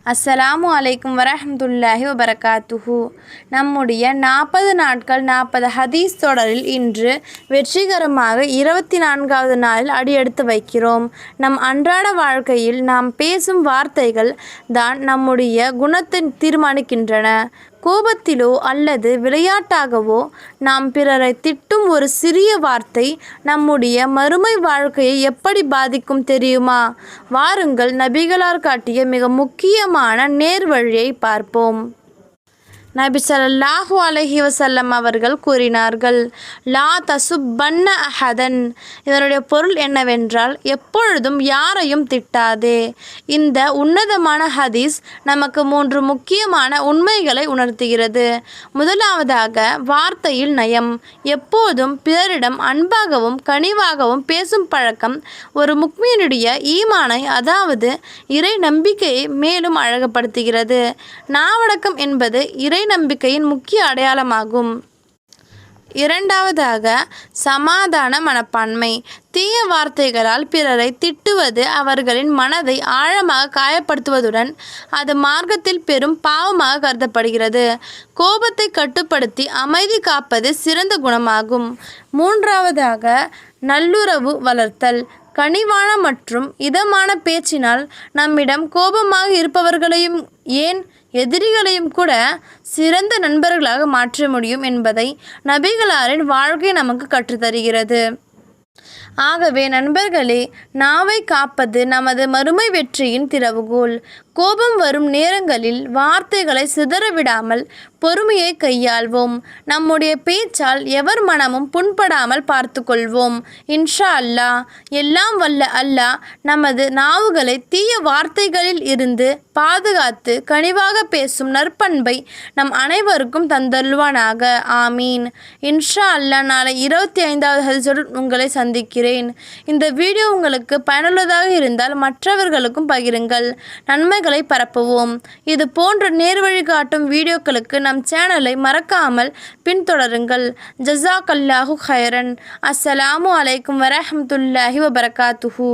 அஸ்ஸலாமு அலைக்கும் வரஹ்மத்துல்லாஹி வபரகாத்துஹு. நம்முடைய 40 நாட்கள் 40 ஹதீஸ் தொடரில் இன்று வெற்றிகரமாக 24வது நாளில் அடியெடுத்து வைக்கிறோம். நம் அன்றாட வாழ்க்கையில் நாம் பேசும் வார்த்தைகள் தான் நம்முடைய குணத்தை தீர்மானிக்கின்றன. கோபத்திலோ அல்லது விளையாட்டாகவோ நாம் பிறரை திட்டும் ஒரு சிறிய வார்த்தை நம்முடைய மறுமை வாழ்க்கையை எப்படி பாதிக்கும் தெரியுமா? வாருங்கள், நபிகளார் காட்டிய மிக முக்கியமான நேர்வழியை பார்ப்போம். நபி ஸல்லல்லாஹு அலைஹி வஸல்லம் அவர்கள் கூறினார்கள், லா தசுப்பன்ன அஹதன். இதனுடைய பொருள் என்னவென்றால், எப்பொழுதும் யாரையும் திட்டாதே. இந்த உன்னதமான ஹதீஸ் நமக்கு 3 முக்கியமான உண்மைகளை உணர்த்துகிறது. முதலாவதாக, வார்த்தையில் நயம். எப்போதும் பிறரிடம் அன்பாகவும் கனிவாகவும் பேசும் பழக்கம் ஒரு முக்மீனுடைய ஈமானை, அதாவது இறை நம்பிக்கையை மேலும் அழகுபடுத்துகிறது. நாவடக்கம் என்பது இறை நம்பிக்கையின் முக்கிய அடையாளமாகும். இரண்டாவதாக, சமாதான மனப்பான்மை. தீய வார்த்தைகளால் பிறரை திட்டுவது அவர்களின் மனதை ஆழமாக காயப்படுத்துவதுடன் அது மார்க்கத்தில் பெரும் பாவமாக கருதப்படுகிறது. கோபத்தை கட்டுப்படுத்தி அமைதி காப்பது சிறந்த குணமாகும். மூன்றாவதாக, நல்லுறவு வளர்த்தல். கனிவான மற்றும் இதமான பேச்சினால் நம்மிடம் கோபமாக இருப்பவர்களையும், ஏன் எதிரிகளையும் கூட சிறந்த நண்பர்களாக மாற்ற முடியும் என்பதை நபிகளாரின் வாழ்க்கை நமக்கு கற்றுத்தருகிறது. ஆகவே நண்பர்களே, நாவை காப்பது நமது மறுமை வெற்றியின் திறவுகோல். கோபம் வரும் நேரங்களில் வார்த்தைகளை சிதறவிடாமல் பொறுமையை கையாள்வோம். நம்முடைய பேச்சால் எவர் மனமும் புண்படாமல் பார்த்து கொள்வோம். இன்ஷா அல்லாஹ். எல்லாம் வல்ல அல்லாஹ் நமது நாவுகளை தீய வார்த்தைகளில் இருந்து பாதுகாத்து கனிவாக பேசும் நற்பண்பை நம் அனைவருக்கும் தந்தருள்வானாக. ஆமீன். இன்ஷா அல்லாஹ். நாளை 25வது ஹதீஸுடன் உங்களை சந்திக்கிறேன். இந்த வீடியோ உங்களுக்கு பயனுள்ளதாக இருந்தால் மற்றவர்களுக்கும் பகிருங்கள். நன்மைகளை பரப்புவோம். இது போன்ற நேர்வழி காட்டும் வீடியோக்களுக்கு நம் சேனலை மறக்காமல் பின்தொடருங்கள். ஜஸாக்கல்லாஹு ஹைரன். அஸ்ஸலாமு அலைக்கும் வரஹ்மத்துல்லாஹி வபரகாத்துஹு.